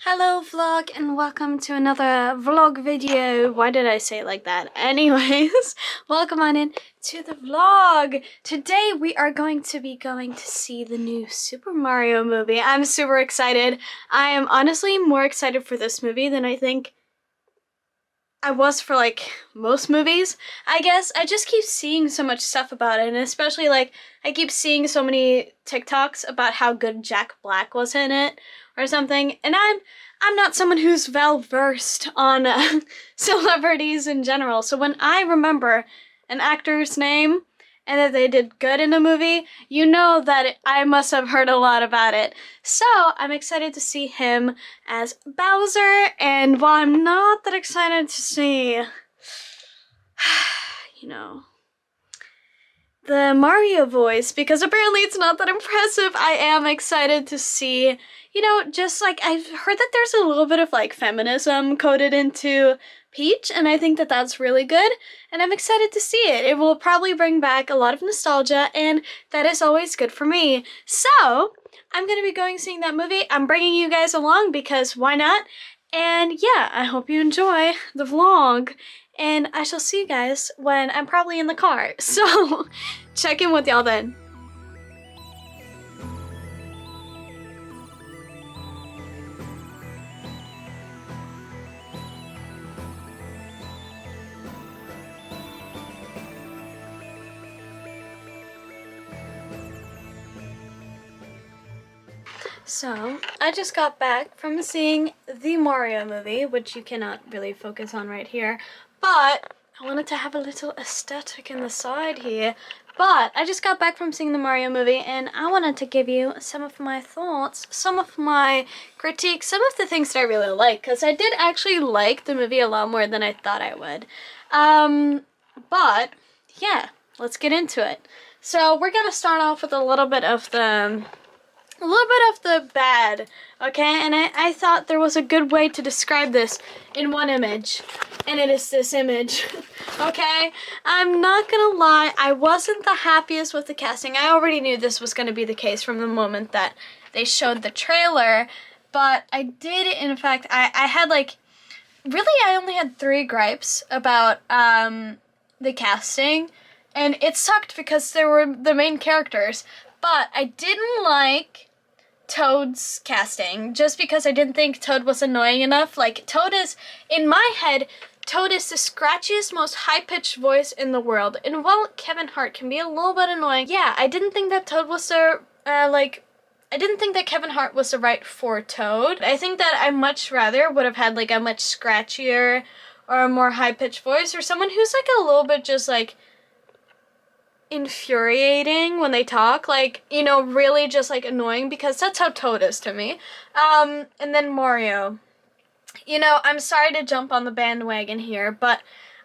Hello vlog and welcome to another vlog video. Why did I say it like that? Anyways, welcome on in to the vlog. Today we are going to see the new Super Mario movie. I'm super excited. I am honestly more excited for this movie than I think I was for like most movies. I guess I just keep seeing so much stuff about it, and especially like I keep seeing so many TikToks about how good Jack Black was in it or something, and I'm not someone who's well versed on celebrities in general. So when I remember an actor's name and that they did good in a movie, you know that I must have heard a lot about it. So I'm excited to see him as Bowser, and while I'm not that excited to see, you know, the Mario voice, because apparently it's not that impressive, I am excited to see, you know, just like I've heard that there's a little bit of like feminism coded into Peach, and I think that that's really good, and I'm excited to see it. It will probably bring back a lot of nostalgia, and that is always good for me. So I'm gonna be seeing that movie. I'm bringing you guys along because why not? And yeah, I hope you enjoy the vlog, and I shall see you guys when I'm probably in the car. So check in with y'all then. So, I just got back from seeing the Mario movie, which you cannot really focus on right here, but I wanted to have a little aesthetic in the side here. But I just got back from seeing the Mario movie, and I wanted to give you some of my thoughts, some of my critiques, some of the things that I really like, because I did actually like the movie a lot more than I thought I would. But yeah, let's get into it. So we're gonna start off with a little bit of the bad, okay? And I thought there was a good way to describe this in one image, and it is this image, okay? I'm not gonna lie, I wasn't the happiest with the casting. I already knew this was gonna be the case from the moment that they showed the trailer, but I did, in fact, I had like, really I only had 3 gripes about the casting, and it sucked because they were the main characters, but I didn't like Toad's casting, just because I didn't think Toad was annoying enough. Like, Toad is, in my head, Toad is the scratchiest, most high-pitched voice in the world. And while Kevin Hart can be a little bit annoying, yeah, I didn't think that Toad was the, I didn't think that Kevin Hart was the right for Toad. I think that I much rather would have had, like, a much scratchier or a more high-pitched voice, or someone who's, like, a little bit just, like, infuriating when they talk, like, you know, really just like annoying, because that's how Toad is to me. And then Mario, you know, I'm sorry to jump on the bandwagon here, but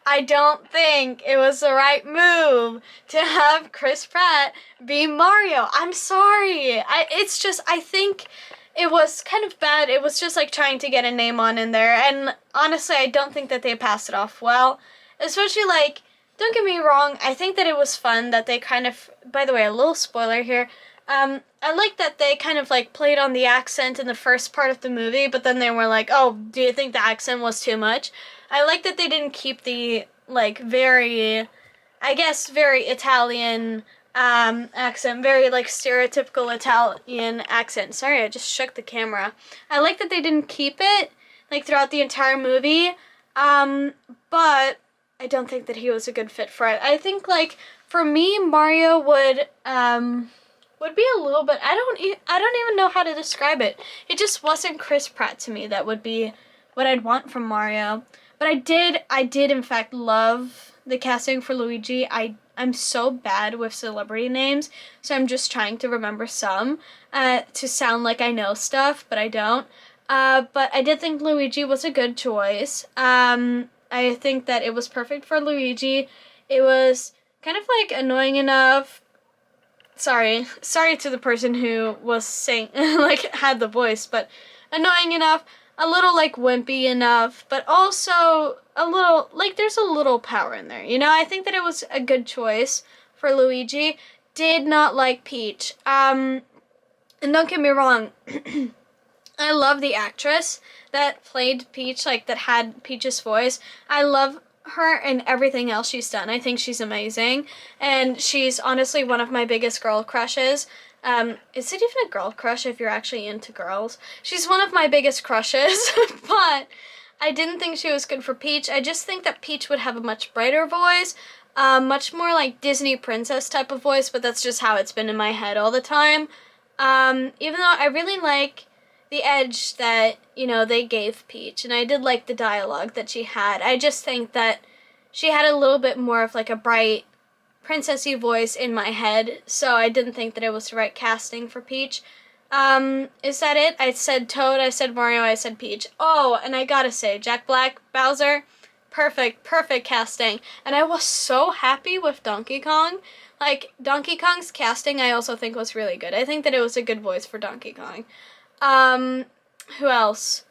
I don't think it was the right move to have Chris Pratt be Mario. I'm sorry. I think it was kind of bad. It was just like trying to get a name on in there, and honestly I don't think that they passed it off well, especially like, don't get me wrong, I think that it was fun that they kind of, by the way, a little spoiler here, I like that they kind of like played on the accent in the first part of the movie, but then they were like, oh, do you think the accent was too much? I like that they didn't keep the, like, very, I guess, very Italian accent, very like stereotypical Italian accent. Sorry, I just shook the camera. I like that they didn't keep it, like, throughout the entire movie, but I don't think that he was a good fit for it. I think, like, for me, Mario would be a little bit, I don't even know how to describe it. It just wasn't Chris Pratt to me. That would be what I'd want from Mario. But I did in fact love the casting for Luigi. I'm so bad with celebrity names, so I'm just trying to remember some to sound like I know stuff, but I don't. But I did think Luigi was a good choice. I think that it was perfect for Luigi. It was kind of like annoying enough. Sorry to the person who was saying, like, had the voice, but annoying enough, a little like wimpy enough, but also a little, like, there's a little power in there. You know, I think that it was a good choice for Luigi. Did not like Peach. And don't get me wrong, I love the actress that played Peach, like that had Peach's voice. I love her and everything else she's done. I think she's amazing, and she's honestly one of my biggest girl crushes. Is it even a girl crush if you're actually into girls? She's one of my biggest crushes, but I didn't think she was good for Peach. I just think that Peach would have a much brighter voice, much more like Disney princess type of voice, but that's just how it's been in my head all the time. Even though I really like the edge that, you know, they gave Peach, and I did like the dialogue that she had. I just think that she had a little bit more of like a bright princessy voice in my head, so I didn't think that it was the right casting for Peach. Is that it? I said Toad, I said Mario, I said Peach. Oh, and I gotta say, Jack Black, Bowser, perfect casting. And I was so happy with Donkey Kong. Like, Donkey Kong's casting I also think was really good. I think that it was a good voice for Donkey Kong. Who else?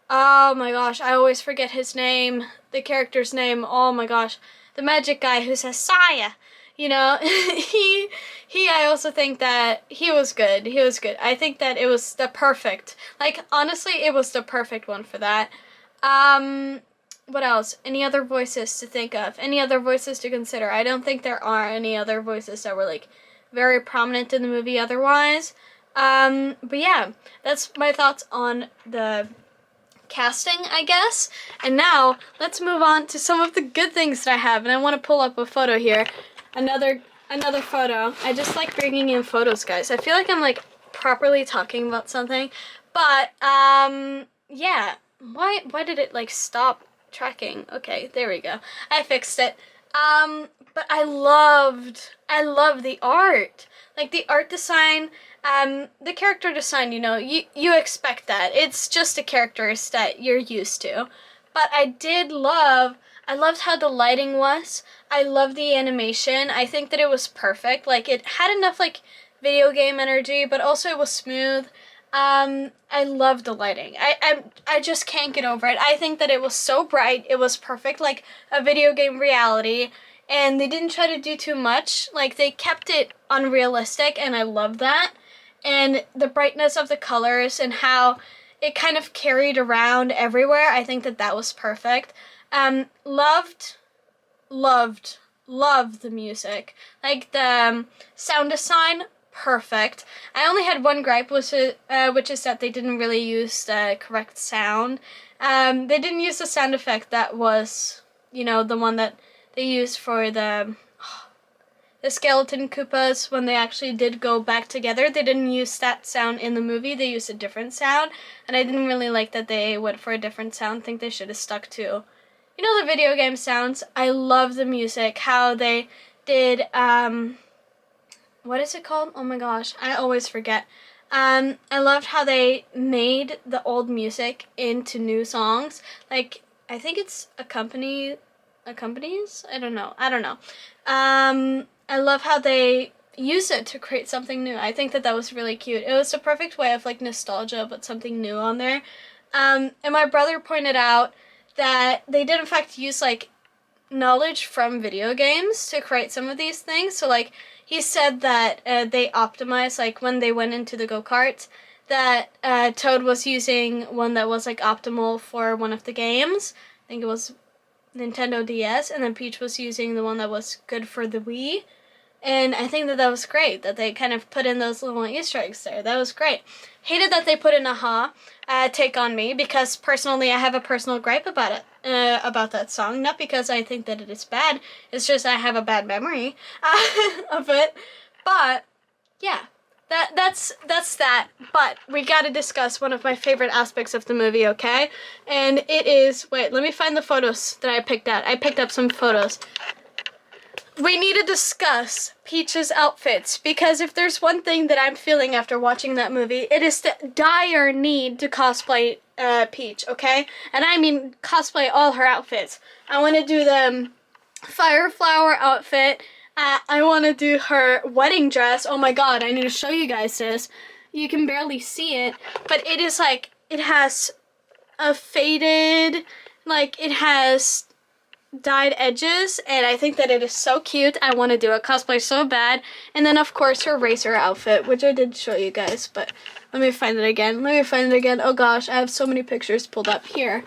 Oh my gosh, I always forget his name, the character's name. Oh my gosh, the magic guy who says Saya. You know, I also think that he was good. He was good. I think that it was the perfect, like, honestly, it was the perfect one for that. What else? Any other voices to think of? Any other voices to consider? I don't think there are any other voices that were, like, very prominent in the movie otherwise. But yeah, that's my thoughts on the casting, I guess. And now, let's move on to some of the good things that I have. And I want to pull up a photo here. Another photo. I just like bringing in photos, guys. I feel like I'm, like, properly talking about something. But, yeah. Why did it, like, stop tracking? Okay, there we go. I fixed it. But I love the art. Like, the art design, the character design, you know, you expect that. It's just the characters that you're used to. But I loved how the lighting was. I love the animation. I think that it was perfect. Like, it had enough, like, video game energy, but also it was smooth. I love the lighting. I just can't get over it. I think that it was so bright. It was perfect, like a video game reality. And they didn't try to do too much. Like, they kept it unrealistic, and I love that. And the brightness of the colors and how it kind of carried around everywhere, I think that that was perfect. Loved the music. Like, the sound design, perfect. I only had one gripe, which is that they didn't really use the correct sound. They didn't use the sound effect that was, you know, the one that they used for the skeleton Koopas when they actually did go back together. They didn't use that sound in the movie. They used a different sound, and I didn't really like that they went for a different sound. I think they should have stuck to, you know, the video game sounds. I love the music, how they did, what is it called? Oh my gosh, I always forget. I loved how they made the old music into new songs. Like, I think it's accompanies? I don't know. I love how they use it to create something new. I think that that was really cute. It was the perfect way of, like, nostalgia, but something new on there. And my brother pointed out that they did in fact use, like, knowledge from video games to create some of these things. So, like, he said that they optimized, like, when they went into the go-karts, that Toad was using one that was, like, optimal for one of the games. I think it was Nintendo DS, and then Peach was using the one that was good for the Wii. And I think that that was great, that they kind of put in those little Easter eggs there. That was great. Hated that they put in Aha, Take On Me, because personally I have a personal gripe about it, about that song. Not because I think that it is bad, it's just I have a bad memory of it. But, yeah, that's that. But we gotta discuss one of my favorite aspects of the movie, okay? And it is, wait, let me find the photos that I picked out. I picked up some photos. We need to discuss Peach's outfits, because if there's one thing that I'm feeling after watching that movie, it is the dire need to cosplay Peach, okay? And I mean cosplay all her outfits. I want to do the fire flower outfit. I want to do her wedding dress. Oh my god, I need to show you guys this. You can barely see it, but it is like, it has a faded, like, it has dyed edges, and I think that it is so cute. I want to do a cosplay so bad. And then of course her racer outfit, which I did show you guys, but Let me find it again. Oh gosh, I have so many pictures pulled up here.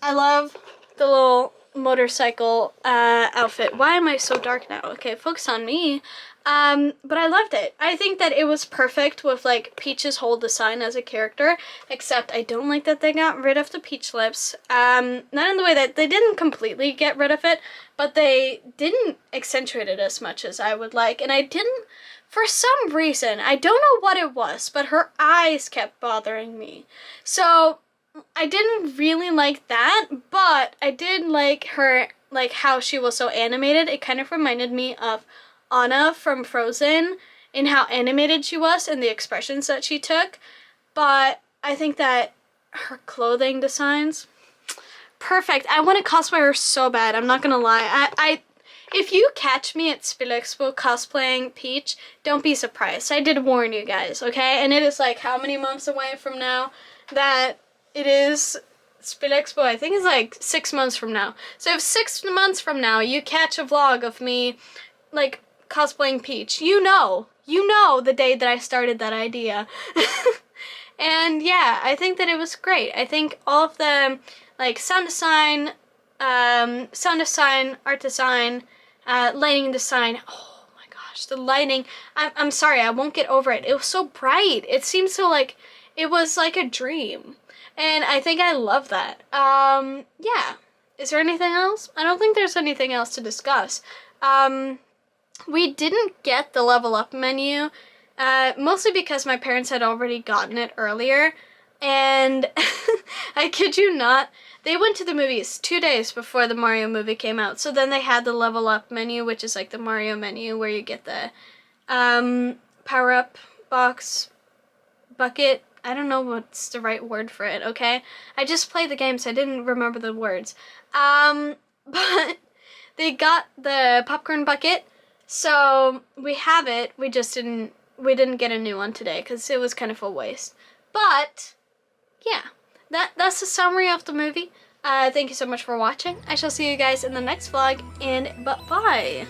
I love the little motorcycle outfit. Why am I so dark now? Okay, focus on me. But I loved it. I think that it was perfect with like Peach's whole design as a character, except I don't like that they got rid of the peach lips. Not in the way that they didn't completely get rid of it, but they didn't accentuate it as much as I would like. And I didn't, for some reason, I don't know what it was, but her eyes kept bothering me. So I didn't really like that, but I did like her, like how she was so animated. It kind of reminded me of Anna from Frozen in how animated she was and the expressions that she took. But I think that her clothing designs, perfect. I want to cosplay her so bad. I'm not gonna lie. If you catch me at Spill Expo cosplaying Peach, don't be surprised. I did warn you guys, okay? And it is like how many months away from now that it is Spill Expo? I think it's like 6 months from now. So if 6 months from now you catch a vlog of me like cosplaying Peach, you know the day that I started that idea. And yeah, I think that it was great. I think all of the like sound design, art design, lighting design. Oh my gosh, the lighting. I'm sorry, I won't get over it. It was so bright. It seemed so like it was like a dream. And I think I love that. Yeah. Is there anything else? I don't think there's anything else to discuss. We didn't get the level up menu, mostly because my parents had already gotten it earlier. And I kid you not, they went to the movies 2 days before the Mario movie came out. So then they had the level up menu, which is like the Mario menu where you get the power up box, bucket. I don't know what's the right word for it, okay? I just played the game, so I didn't remember the words. But they got the popcorn bucket, so we have it. We didn't get a new one today because it was kind of a waste. But yeah, that's the summary of the movie. Thank you so much for watching. I shall see you guys in the next vlog, and bye-bye.